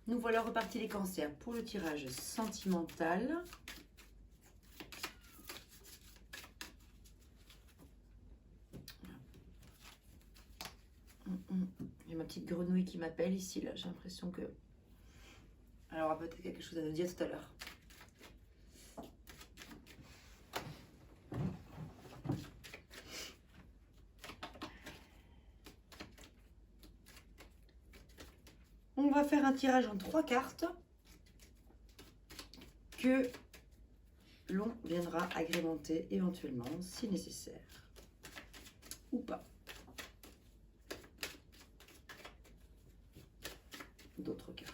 Nous voilà repartis les cancers pour le tirage sentimental. J'ai ma petite grenouille qui m'appelle ici, là. J'ai l'impression que elle aura peut-être quelque chose à nous dire tout à l'heure. On va faire un tirage en 3 cartes que l'on viendra agrémenter éventuellement si nécessaire ou pas. D'autres cartes.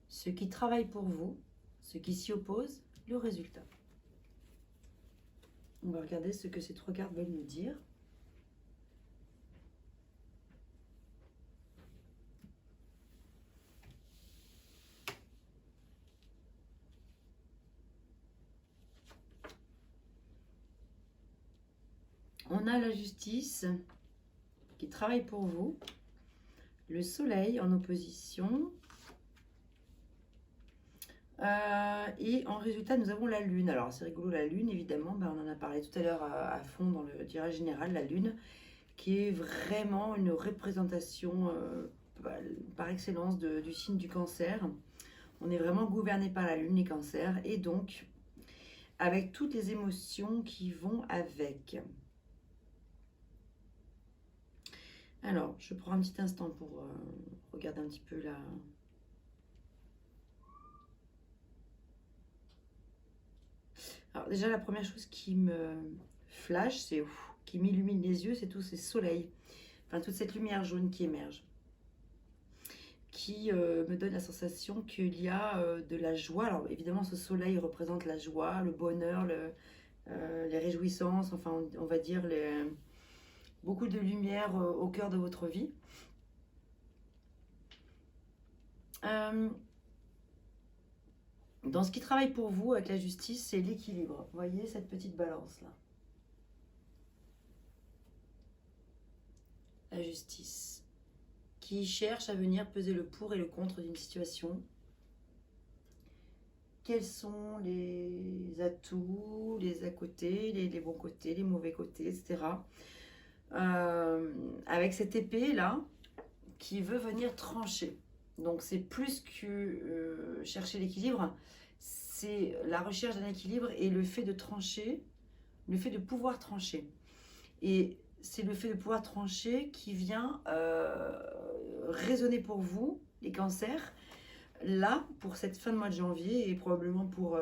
Ceux qui travaillent pour vous, ceux qui s'y opposent, le résultat. On va regarder ce que ces 3 cartes veulent nous dire. On a la justice qui travaille pour vous, le soleil en opposition, et en résultat nous avons la lune. Alors c'est rigolo, la lune évidemment, on en a parlé tout à l'heure à fond dans le tirage général, la lune qui est vraiment une représentation par excellence du signe du cancer. On est vraiment gouverné par la lune, les cancers, et donc avec toutes les émotions qui vont avec. Alors, je prends un petit instant pour regarder un petit peu là. Alors déjà, la première chose qui me flash, c'est qui m'illumine les yeux, c'est tous ces soleils. Enfin, toute cette lumière jaune qui émerge. Qui me donne la sensation qu'il y a de la joie. Alors évidemment, ce soleil représente la joie, le bonheur, les réjouissances, enfin on va dire beaucoup de lumière au cœur de votre vie. Dans ce qui travaille pour vous avec la justice, c'est l'équilibre. Vous voyez cette petite balance là. La justice qui cherche à venir peser le pour et le contre d'une situation. Quels sont les atouts, les à côté, les bons côtés, les mauvais côtés, etc. Avec cette épée là qui veut venir trancher. Donc c'est plus que chercher l'équilibre, c'est la recherche d'un équilibre et le fait de trancher, le fait de pouvoir trancher. Et c'est le fait de pouvoir trancher qui vient résonner pour vous, les cancers, là, pour cette fin de mois de janvier et probablement pour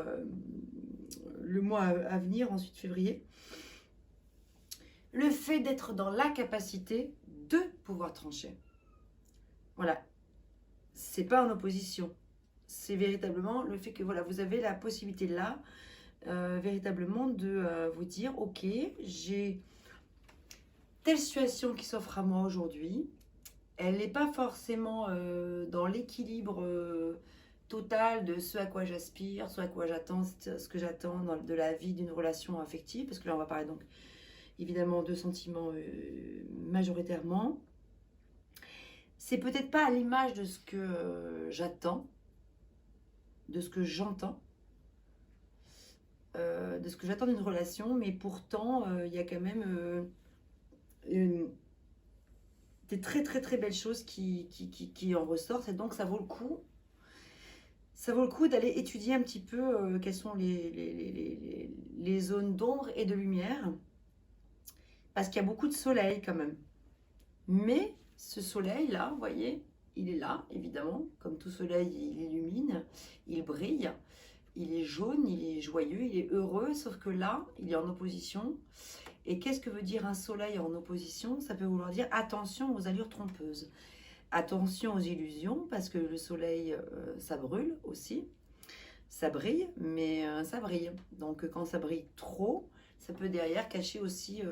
le mois à venir, ensuite février. Le fait d'être dans la capacité de pouvoir trancher. Voilà. C'est pas en opposition. C'est véritablement le fait que voilà, vous avez la possibilité là, véritablement de vous dire, ok, j'ai telle situation qui s'offre à moi aujourd'hui. Elle n'est pas forcément dans l'équilibre total de ce à quoi j'aspire, ce à quoi j'attends, ce que j'attends de la vie d'une relation affective, parce que là on va parler donc évidemment de sentiments majoritairement. C'est peut-être pas à l'image de ce que j'attends, de ce que j'entends, de ce que j'attends d'une relation, mais pourtant il y a quand même des très très très belles choses qui en ressortent, et donc ça vaut le coup. Ça vaut le coup d'aller étudier un petit peu quelles sont les zones d'ombre et de lumière, parce qu'il y a beaucoup de soleil quand même. Mais ce soleil-là, vous voyez, il est là, évidemment. Comme tout soleil, il illumine, il brille, il est jaune, il est joyeux, il est heureux, sauf que là, il est en opposition. Et qu'est-ce que veut dire un soleil en opposition? Ça peut vouloir dire attention aux allures trompeuses. Attention aux illusions, parce que le soleil, ça brûle aussi. Ça brille, mais ça brille. Donc quand ça brille trop, ça peut derrière cacher aussi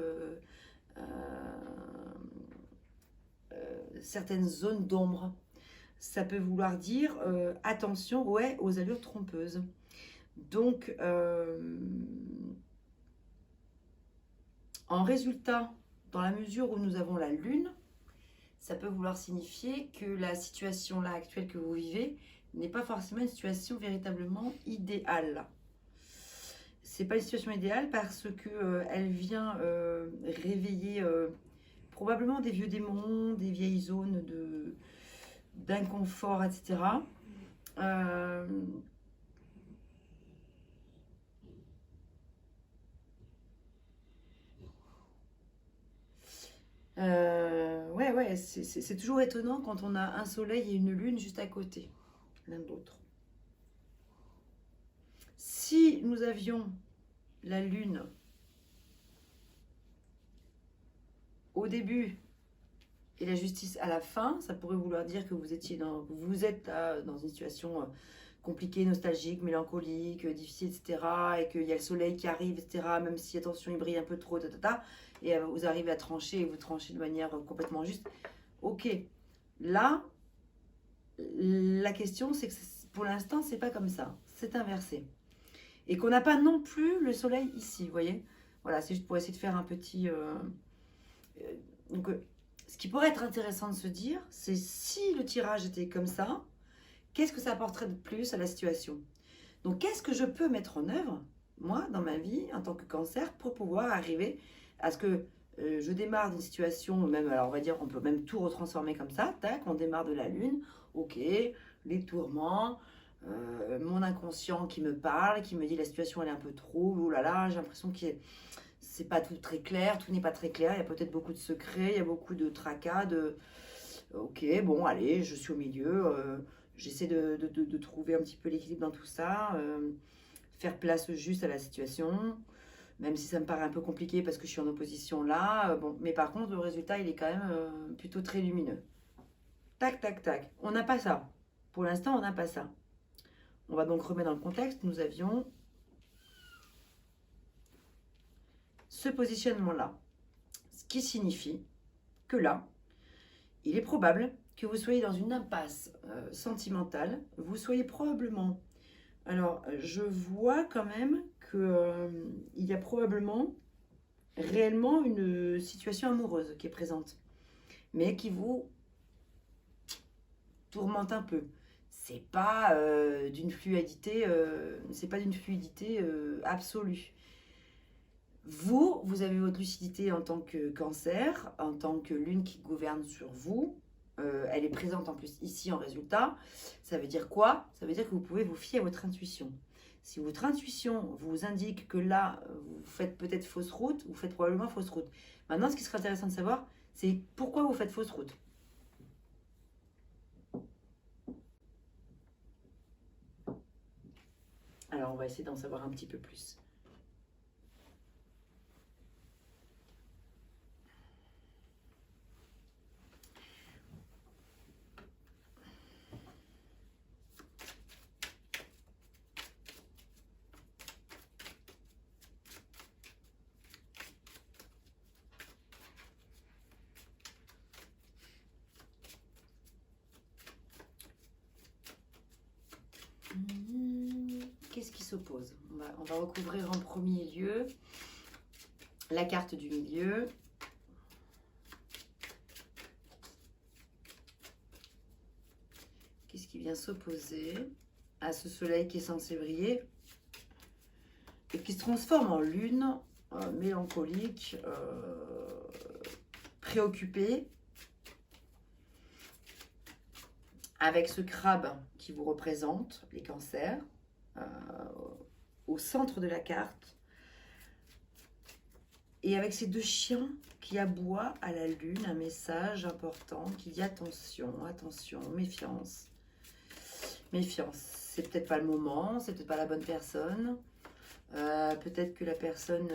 certaines zones d'ombre. Ça peut vouloir dire attention, ouais, aux allures trompeuses. Donc, en résultat, dans la mesure où nous avons la lune, ça peut vouloir signifier que la situation là actuelle que vous vivez n'est pas forcément une situation véritablement idéale. C'est pas une situation idéale parce que elle vient réveiller probablement des vieux démons, des vieilles zones d'inconfort, etc. Ouais, c'est toujours étonnant quand on a un soleil et une lune juste à côté, l'un de l'autre. Si nous avions la lune au début et la justice à la fin, ça pourrait vouloir dire que vous êtes dans une situation compliquée, nostalgique, mélancolique, difficile, etc. Et qu'il y a le soleil qui arrive, etc. Même si, attention, il brille un peu trop, et vous arrivez à trancher et vous tranchez de manière complètement juste. Ok, là, la question, c'est que pour l'instant, c'est pas comme ça. C'est inversé. Et qu'on n'a pas non plus le soleil ici, vous voyez. Voilà, c'est juste pour essayer de faire un petit... donc, ce qui pourrait être intéressant de se dire, c'est si le tirage était comme ça, qu'est-ce que ça apporterait de plus à la situation? Donc, qu'est-ce que je peux mettre en œuvre, moi, dans ma vie, en tant que cancer, pour pouvoir arriver à ce que je démarre d'une situation, même, alors on va dire, on peut même tout retransformer comme ça, tac, on démarre de la lune, ok, les tourments, mon inconscient qui me parle, qui me dit la situation elle est un peu trop, oh là là, j'ai l'impression que c'est pas tout très clair, tout n'est pas très clair, il y a peut-être beaucoup de secrets, il y a beaucoup de tracas, ok, bon, allez, je suis au milieu, j'essaie de trouver un petit peu l'équilibre dans tout ça, faire place juste à la situation, même si ça me paraît un peu compliqué parce que je suis en opposition là, bon, mais par contre, le résultat, il est quand même plutôt très lumineux. Tac, tac, tac, on n'a pas ça. Pour l'instant, on n'a pas ça. On va donc remettre dans le contexte, nous avions ce positionnement-là, ce qui signifie que là, il est probable que vous soyez dans une impasse sentimentale, vous soyez probablement... Alors, je vois quand même qu'il y a probablement réellement une situation amoureuse qui est présente, mais qui vous tourmente un peu. C'est pas d'une fluidité, absolue. Vous avez votre lucidité en tant que cancer, en tant que lune qui gouverne sur vous. Elle est présente en plus ici en résultat. Ça veut dire quoi? Ça veut dire que vous pouvez vous fier à votre intuition. Si votre intuition vous indique que là, vous faites peut-être fausse route, vous faites probablement fausse route. Maintenant, ce qui serait intéressant de savoir, c'est pourquoi vous faites fausse route. Alors, on va essayer d'en savoir un petit peu plus. Qu'est-ce qui s'oppose? On va recouvrir en premier lieu la carte du milieu. Qu'est-ce qui vient s'opposer à ce soleil qui est censé briller et qui se transforme en lune mélancolique, préoccupée, avec ce crabe qui vous représente, les cancers, au centre de la carte, et avec ces deux chiens qui aboient à la lune, un message important qui dit attention, attention, méfiance. Méfiance, c'est peut-être pas le moment, c'est peut-être pas la bonne personne, peut-être que la personne,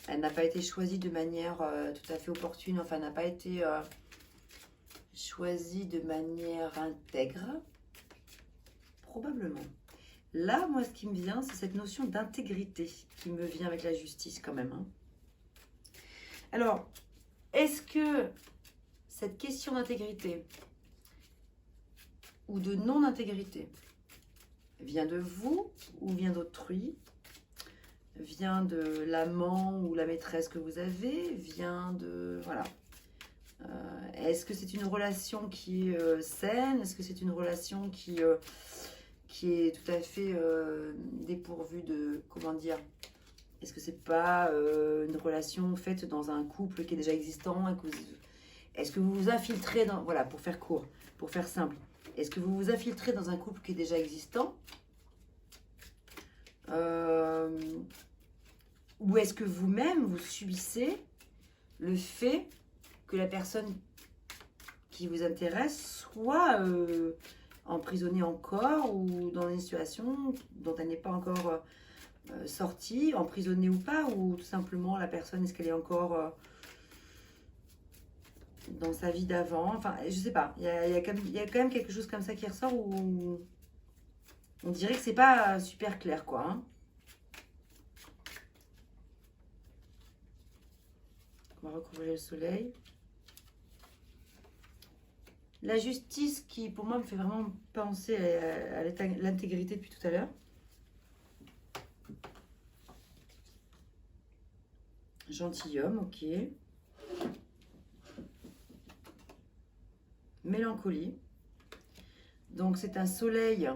elle n'a pas été choisie de manière tout à fait opportune, enfin n'a pas été choisie de manière intègre, probablement. Là, moi, ce qui me vient, c'est cette notion d'intégrité qui me vient avec la justice quand même. Hein. Alors, est-ce que cette question d'intégrité ou de non-intégrité vient de vous ou vient d'autrui, vient de l'amant ou la maîtresse que vous avez, vient de... Voilà. Est-ce que c'est une relation qui est saine? Est-ce que c'est une relation qui est tout à fait dépourvue de... Comment dire? Est-ce que c'est pas une relation faite dans un couple qui est déjà existant? Est-ce que vous vous infiltrez dans... Voilà, pour faire court, pour faire simple. Est-ce que vous vous infiltrez dans un couple qui est déjà existant? Ou est-ce que vous-même, vous subissez le fait que la personne qui vous intéresse soit emprisonnée encore ou dans une situation dont elle n'est pas encore sortie, emprisonnée ou pas, ou tout simplement la personne, est-ce qu'elle est encore dans sa vie d'avant? Enfin, je sais pas, il y a quand même quelque chose comme ça qui ressort où on dirait que c'est pas super clair, quoi. Hein. On va recouvrir le soleil. La justice qui, pour moi, me fait vraiment penser à l'intégrité depuis tout à l'heure. Gentilhomme, ok. Mélancolie. Donc, c'est un soleil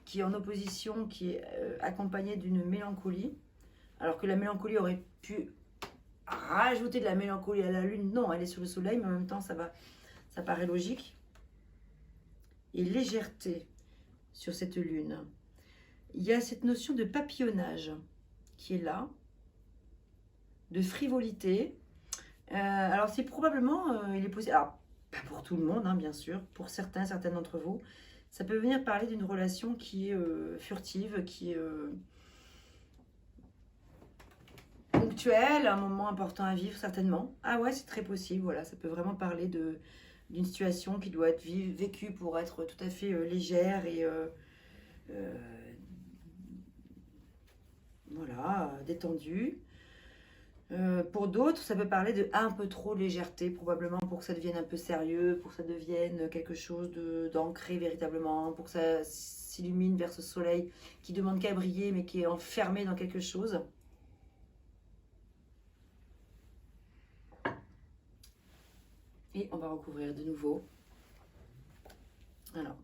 qui est en opposition, qui est accompagné d'une mélancolie. Alors que la mélancolie aurait pu rajouter de la mélancolie à la lune. Non, elle est sur le soleil, mais en même temps, ça paraît logique. Et légèreté sur cette lune. Il y a cette notion de papillonnage qui est là, de frivolité. Alors, c'est probablement, il est possible, alors, pas pour tout le monde, hein, bien sûr, pour certaines d'entre vous, ça peut venir parler d'une relation qui est furtive, qui est ponctuelle, un moment important à vivre, certainement. Ah ouais, c'est très possible, voilà, ça peut vraiment parler d'une situation qui doit être vécue pour être tout à fait légère et voilà, détendue. Pour d'autres, ça peut parler de un peu trop légèreté, probablement pour que ça devienne un peu sérieux, pour que ça devienne quelque chose d'ancré véritablement, pour que ça s'illumine vers ce soleil qui demande qu'à briller, mais qui est enfermé dans quelque chose. Et on va recouvrir de nouveau. Alors.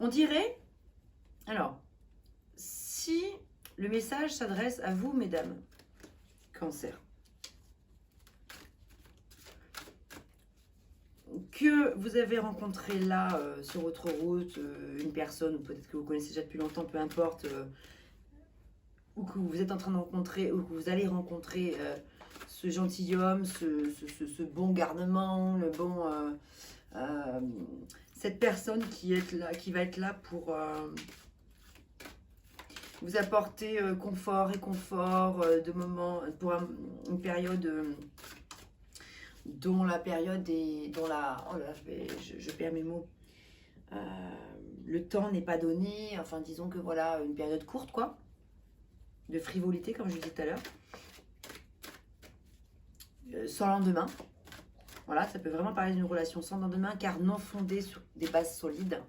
On dirait, alors, si le message s'adresse à vous, mesdames, Cancer, que vous avez rencontré là, sur votre route, une personne, ou peut-être que vous connaissez déjà depuis longtemps, peu importe, ou que vous êtes en train de rencontrer, ou que vous allez rencontrer ce gentilhomme, ce bon garnement, le bon... cette personne qui va être là pour vous apporter confort, réconfort, de moments, pour une période dont la période est, dont la, oh là, je perds mes mots, le temps n'est pas donné, enfin disons que voilà, une période courte quoi, de frivolité comme je disais tout à l'heure, sans lendemain. Voilà, ça peut vraiment parler d'une relation sans lendemain car non fondée sur des bases solides.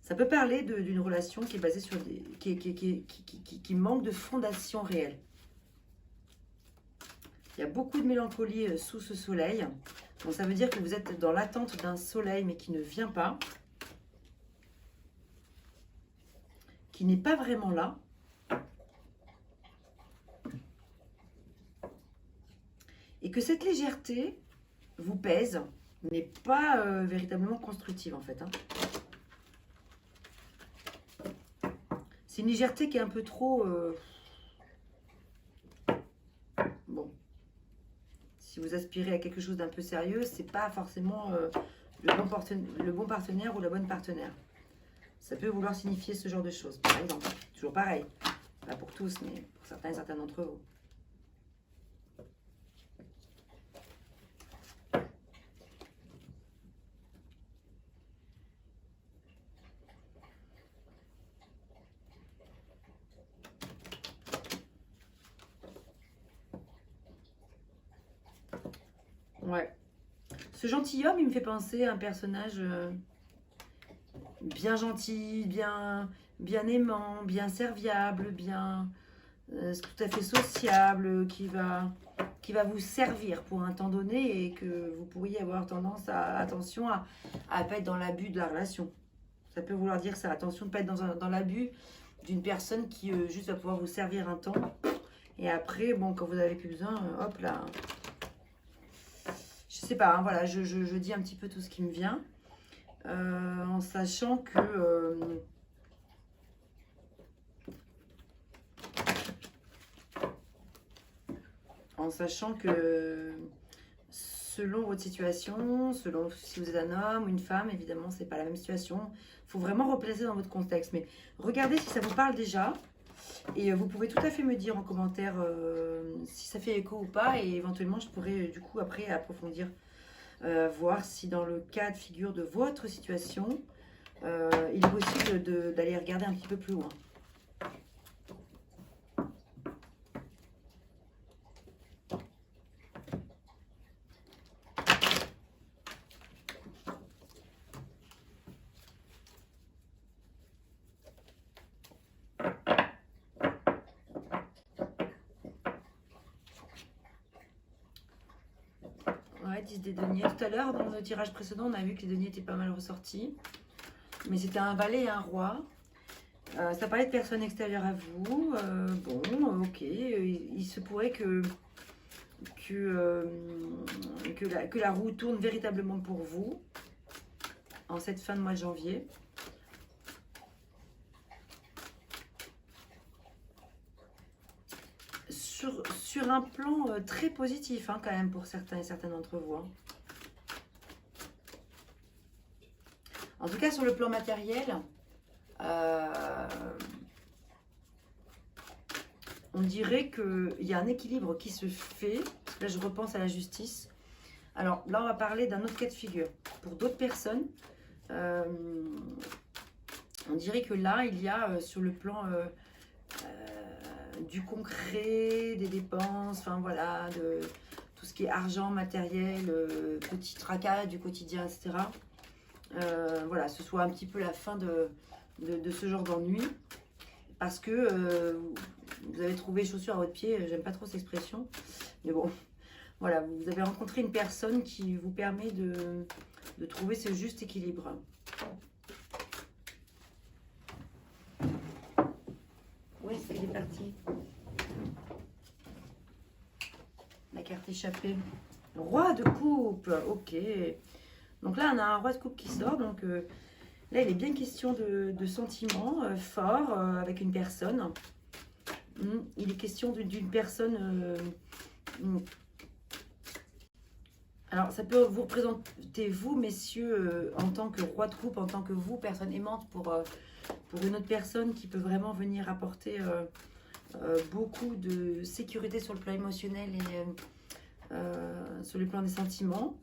Ça peut parler d'une relation qui est basée sur des... qui manque de fondation réelle. Il y a beaucoup de mélancolie sous ce soleil. Donc ça veut dire que vous êtes dans l'attente d'un soleil mais qui ne vient pas. Qui n'est pas vraiment là. Et que cette légèreté vous pèse, mais pas véritablement constructive en fait. Hein. C'est une légèreté qui est un peu trop... Bon. Si vous aspirez à quelque chose d'un peu sérieux, c'est pas forcément le bon partenaire ou la bonne partenaire. Ça peut vouloir signifier ce genre de choses, par exemple. Toujours pareil. Pas pour tous, mais pour certains et certains d'entre vous. Ouais. Ce gentilhomme, il me fait penser à un personnage bien gentil, bien aimant, bien serviable, bien tout à fait sociable, qui va vous servir pour un temps donné et que vous pourriez avoir tendance à, attention, à ne pas être dans l'abus de la relation. Ça peut vouloir dire ça, attention de ne pas être dans l'abus d'une personne qui juste va pouvoir vous servir un temps. Et après, bon, quand vous n'avez plus besoin, hop là. Je sais pas, hein, voilà, je dis un petit peu tout ce qui me vient. En sachant que... en sachant que selon votre situation, selon si vous êtes un homme ou une femme, évidemment, c'est pas la même situation. Il faut vraiment replacer dans votre contexte. Mais regardez si ça vous parle déjà. Et vous pouvez tout à fait me dire en commentaire si ça fait écho ou pas. Et éventuellement, je pourrais du coup après approfondir, voir si dans le cas de figure de votre situation, il est possible d'aller regarder un petit peu plus loin. Ouais, 10 des deniers. Tout à l'heure, dans le tirage précédent, on a vu que les deniers étaient pas mal ressortis. Mais c'était un valet et un roi. Ça parlait de personnes extérieures à vous. Bon, ok. Il se pourrait que la roue tourne véritablement pour vous en cette fin de mois de janvier. Sur un plan très positif, hein, quand même, pour certains et certaines d'entre vous. Hein. En tout cas, sur le plan matériel, on dirait qu'il y a un équilibre qui se fait. Là, je repense à la justice. Alors, là, on va parler d'un autre cas de figure. Pour d'autres personnes, on dirait que là, il y a sur le plan du concret, des dépenses, enfin voilà, de tout ce qui est argent, matériel, petit tracas du quotidien, etc. Voilà, ce soit un petit peu la fin de ce genre d'ennui. Parce que vous avez trouvé chaussure à votre pied, j'aime pas trop cette expression, mais bon, voilà, vous avez rencontré une personne qui vous permet de trouver ce juste équilibre. Où est-ce qu'elle est partie? La carte échappée. Roi de coupe, ok. Donc là, on a un roi de coupe qui sort, donc là, il est bien question de sentiments forts avec une personne. Il est question d'une personne... Alors, ça peut vous représenter, vous, messieurs, en tant que roi de coupe, en tant que vous, personne aimante, pour une autre personne qui peut vraiment venir apporter beaucoup de sécurité sur le plan émotionnel et sur le plan des sentiments.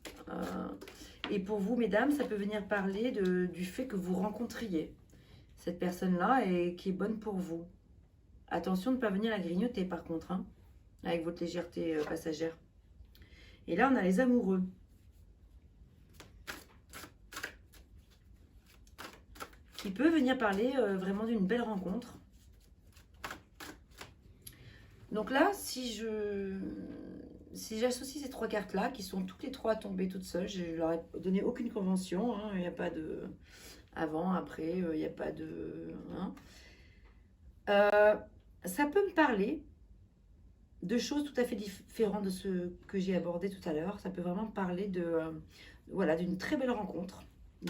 Et pour vous, mesdames, ça peut venir parler du fait que vous rencontriez cette personne-là et qui est bonne pour vous. Attention de ne pas venir la grignoter, par contre, hein, avec votre légèreté passagère. Et là, on a les amoureux. Qui peut venir parler vraiment d'une belle rencontre. Donc là, si j'associe ces trois cartes-là, qui sont toutes les trois tombées toutes seules, je ne leur ai donné aucune convention, hein, il n'y a pas de avant, après, il n'y a pas de... Hein. Ça peut me parler de choses tout à fait différentes de ce que j'ai abordé tout à l'heure. Ça peut vraiment parler voilà, d'une très belle rencontre.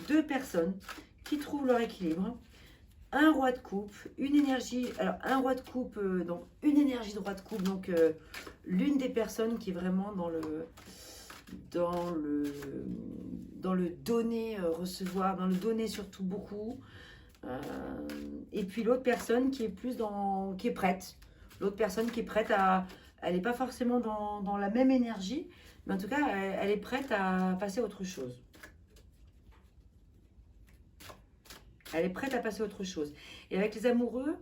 Deux personnes qui trouvent leur équilibre. Un roi de coupe, une énergie, alors un roi de coupe, donc une énergie de roi de coupe, donc l'une des personnes qui est vraiment dans le donner, recevoir, dans le donner surtout beaucoup, et puis l'autre personne qui est plus qui est prête, l'autre personne qui est prête elle n'est pas forcément dans la même énergie, mais en tout cas elle est prête à passer à autre chose. Elle est prête à passer à autre chose. Et avec les amoureux,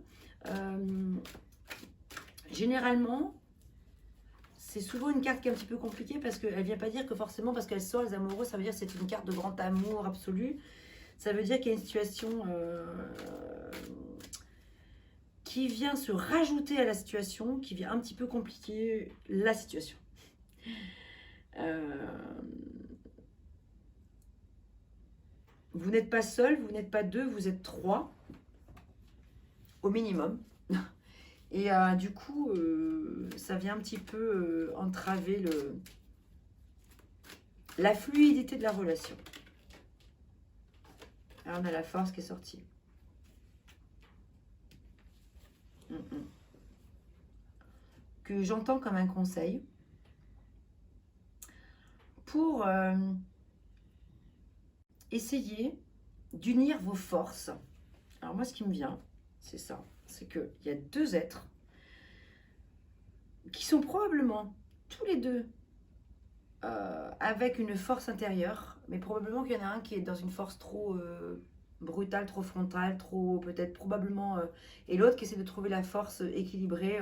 généralement, c'est souvent une carte qui est un petit peu compliquée parce qu'elle ne vient pas dire que forcément, parce qu'elle sort les amoureux, ça veut dire que c'est une carte de grand amour absolu. Ça veut dire qu'il y a une situation qui vient se rajouter à la situation, qui vient un petit peu compliquer la situation. Vous n'êtes pas seul, vous n'êtes pas deux, vous êtes trois, au minimum. Et du coup, ça vient un petit peu entraver la fluidité de la relation. Alors, on a la force qui est sortie. Que j'entends comme un conseil pour essayer d'unir vos forces. Alors moi, ce qui me vient, c'est ça. C'est qu'il y a deux êtres qui sont probablement tous les deux avec une force intérieure, mais probablement qu'il y en a un qui est dans une force trop brutale, trop frontale, trop peut-être probablement, et l'autre qui essaie de trouver la force équilibrée,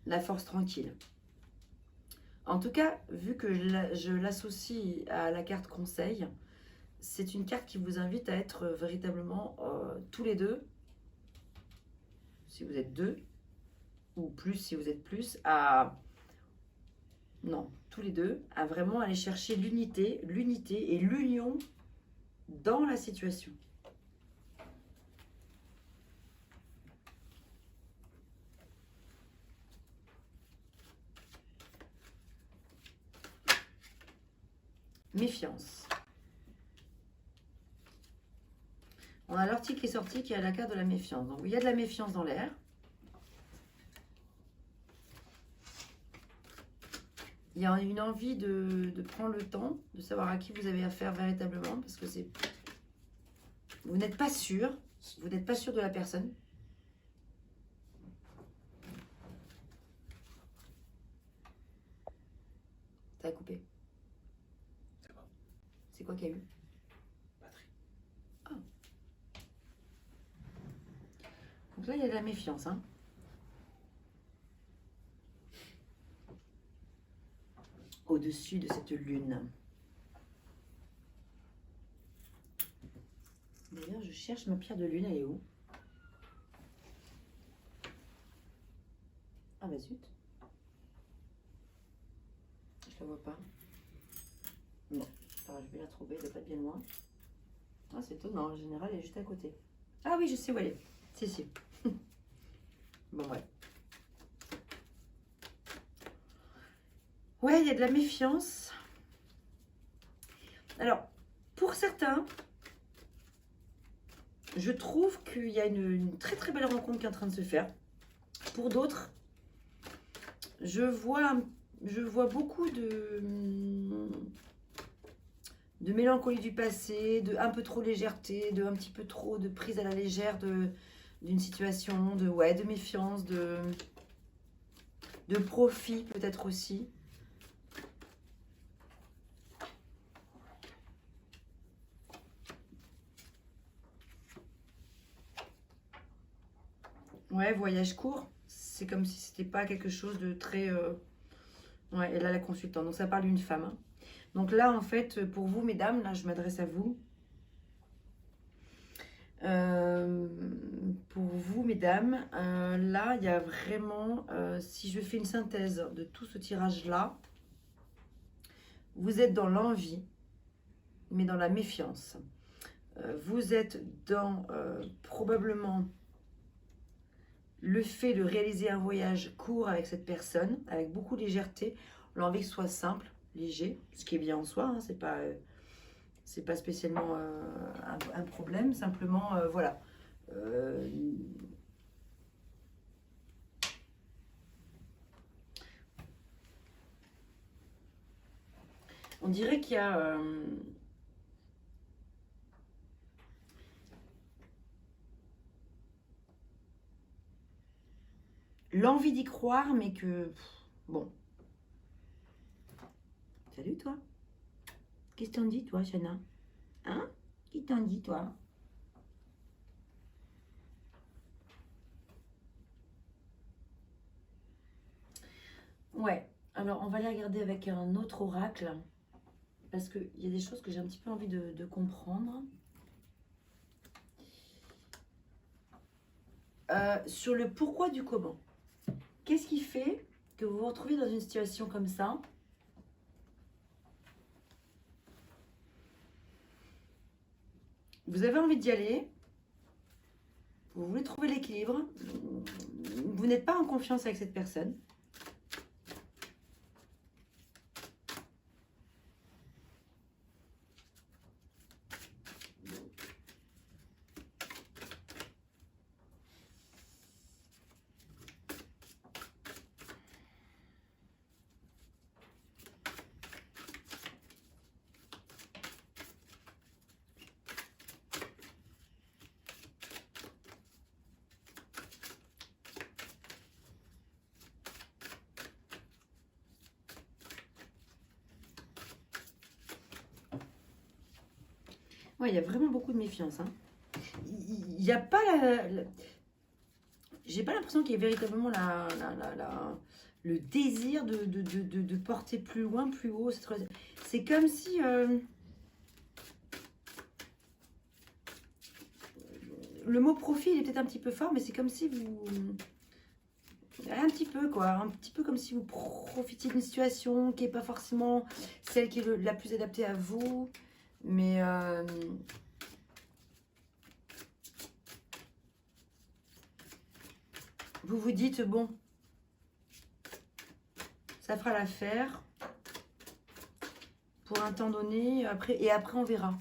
la force tranquille. En tout cas, vu que je l'associe à la carte conseil, c'est une carte qui vous invite à être véritablement tous les deux, si vous êtes deux, ou plus si vous êtes plus, non, tous les deux, à vraiment aller chercher l'unité et l'union dans la situation. Méfiance. On a l'ortie qui est sortie, qui a la carte de la méfiance. Donc, il y a de la méfiance dans l'air. Il y a une envie de prendre le temps, de savoir à qui vous avez affaire véritablement, parce que c'est... Vous n'êtes pas sûr, de la personne. Ça a coupé. C'est quoi qu'il y a eu? Batterie. Ah. Donc là, il y a de la méfiance, hein. Au-dessus de cette lune. D'ailleurs, je cherche ma pierre de lune, elle est où? Ah bah zut. Je la vois pas. Bon, alors, je vais la trouver, elle n'est pas bien loin. Ah, c'est étonnant, en général, elle est juste à côté. Ah oui, je sais où elle est. Si, si. Bon, ouais. Ouais, il y a de la méfiance. Alors, pour certains, je trouve qu'il y a une très très belle rencontre qui est en train de se faire. Pour d'autres, je vois beaucoup de mélancolie du passé, de un peu trop légèreté, de un petit peu trop de prise à la légère d'une situation, de méfiance, de profit peut-être aussi. Ouais, voyage court, c'est comme si c'était pas quelque chose de très... Ouais, et là, la consultante, donc ça parle d'une femme. Hein. Donc là, en fait, pour vous, mesdames, là, je m'adresse à vous. Pour vous, mesdames, là, il y a vraiment, si je fais une synthèse de tout ce tirage-là, vous êtes dans l'envie, mais dans la méfiance. Vous êtes dans probablement le fait de réaliser un voyage court avec cette personne, avec beaucoup de légèreté, l'envie que ce soit simple, léger, ce qui est bien en soi, hein, c'est pas spécialement un problème, simplement, voilà. On dirait qu'il y a... l'envie d'y croire, mais que... Bon. Salut, toi. Qu'est-ce que t'en dis, toi, Shana? Hein? Qui t'en dit, toi? Ouais, alors on va aller regarder avec un autre oracle, parce qu'il y a des choses que j'ai un petit peu envie de comprendre. Sur le pourquoi du comment. Qu'est-ce qui fait que vous vous retrouvez dans une situation comme ça? Vous avez envie d'y aller, vous voulez trouver l'équilibre, vous n'êtes pas en confiance avec cette personne. Ouais, il y a vraiment beaucoup de méfiance, hein. Il n'y a pas j'ai pas l'impression qu'il y ait véritablement le désir de porter plus loin, plus haut. C'est comme si... le mot profit, il est peut-être un petit peu fort, mais c'est comme si vous... Un petit peu, quoi. Un petit peu comme si vous profitiez d'une situation qui n'est pas forcément celle qui est la plus adaptée à vous. Mais... vous vous dites, bon, ça fera l'affaire pour un temps donné, et après on verra.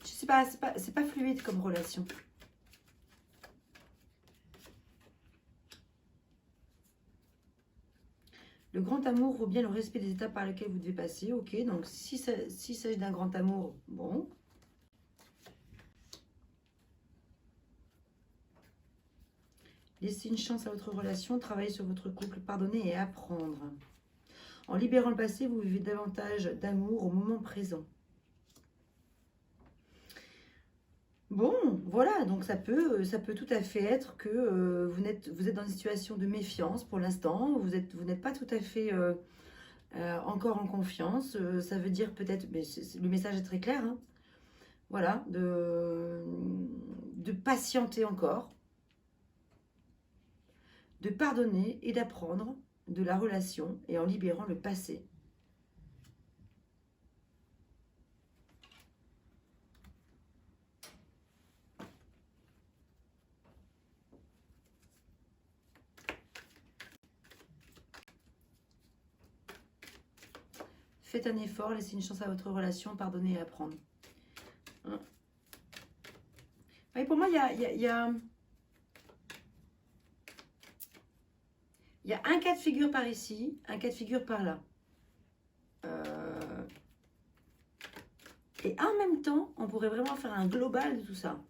Je sais pas, c'est pas fluide comme relation. Le grand amour ou bien le respect des étapes par lesquelles vous devez passer. Ok, donc si s'agit d'un grand amour, bon. Laissez une chance à votre relation, travaillez sur votre couple, pardonner et apprendre. En libérant le passé, vous vivez davantage d'amour au moment présent. Bon, voilà, donc ça peut tout à fait être que vous êtes dans une situation de méfiance pour l'instant, vous n'êtes pas tout à fait encore en confiance. Ça veut dire peut-être, mais le message est très clair, hein, voilà, de patienter encore, de pardonner et d'apprendre de la relation et en libérant le passé. Faites un effort, laissez une chance à votre relation, pardonnez et apprendre. Hein. Oui, pour moi, il y a un cas de figure par ici, un cas de figure par là. Et en même temps, on pourrait vraiment faire un global de tout ça.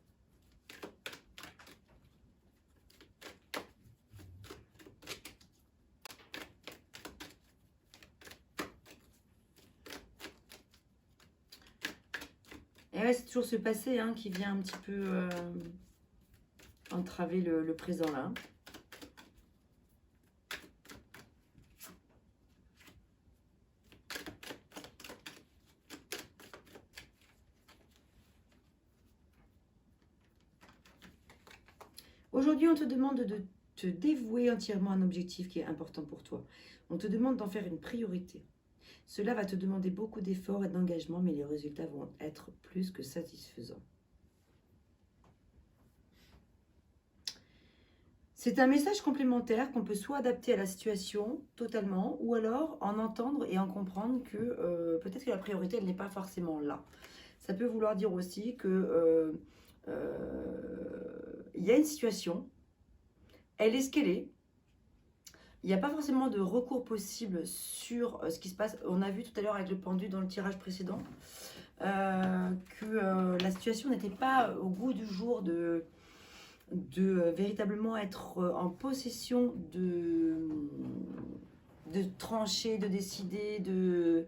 Et ouais, c'est toujours ce passé hein, qui vient un petit peu entraver le présent là. Aujourd'hui, on te demande de te dévouer entièrement à un objectif qui est important pour toi. On te demande d'en faire une priorité. Cela va te demander beaucoup d'efforts et d'engagement, mais les résultats vont être plus que satisfaisants. C'est un message complémentaire qu'on peut soit adapter à la situation totalement, ou alors en entendre et en comprendre que peut-être que la priorité, elle n'est pas forcément là. Ça peut vouloir dire aussi que il y a une situation, elle est ce qu'elle est. Il n'y a pas forcément de recours possible sur ce qui se passe. On a vu tout à l'heure avec le pendu dans le tirage précédent que la situation n'était pas au goût du jour de véritablement être en possession de trancher, de décider, de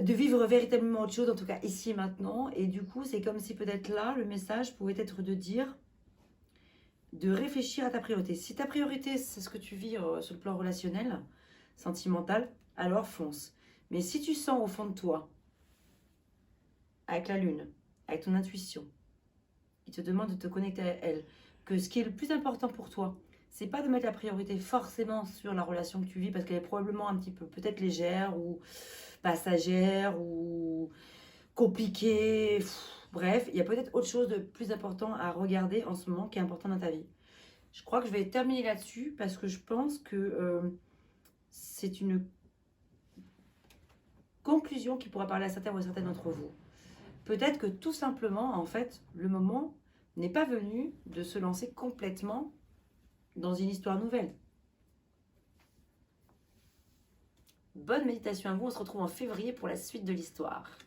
vivre véritablement autre chose, en tout cas ici et maintenant. Et du coup, c'est comme si peut-être là, le message pouvait être de dire de réfléchir à ta priorité. Si ta priorité, c'est ce que tu vis sur le plan relationnel, sentimental, alors fonce. Mais si tu sens au fond de toi, avec la lune, avec ton intuition, il te demande de te connecter à elle, que ce qui est le plus important pour toi, c'est pas de mettre la priorité forcément sur la relation que tu vis, parce qu'elle est probablement un petit peu peut-être légère ou passagère ou compliquée. Bref, il y a peut-être autre chose de plus important à regarder en ce moment qui est important dans ta vie. Je crois que je vais terminer là-dessus parce que je pense que c'est une conclusion qui pourra parler à certains ou à certaines d'entre vous. Peut-être que tout simplement, en fait, le moment n'est pas venu de se lancer complètement dans une histoire nouvelle. Bonne méditation à vous, on se retrouve en février pour la suite de l'histoire.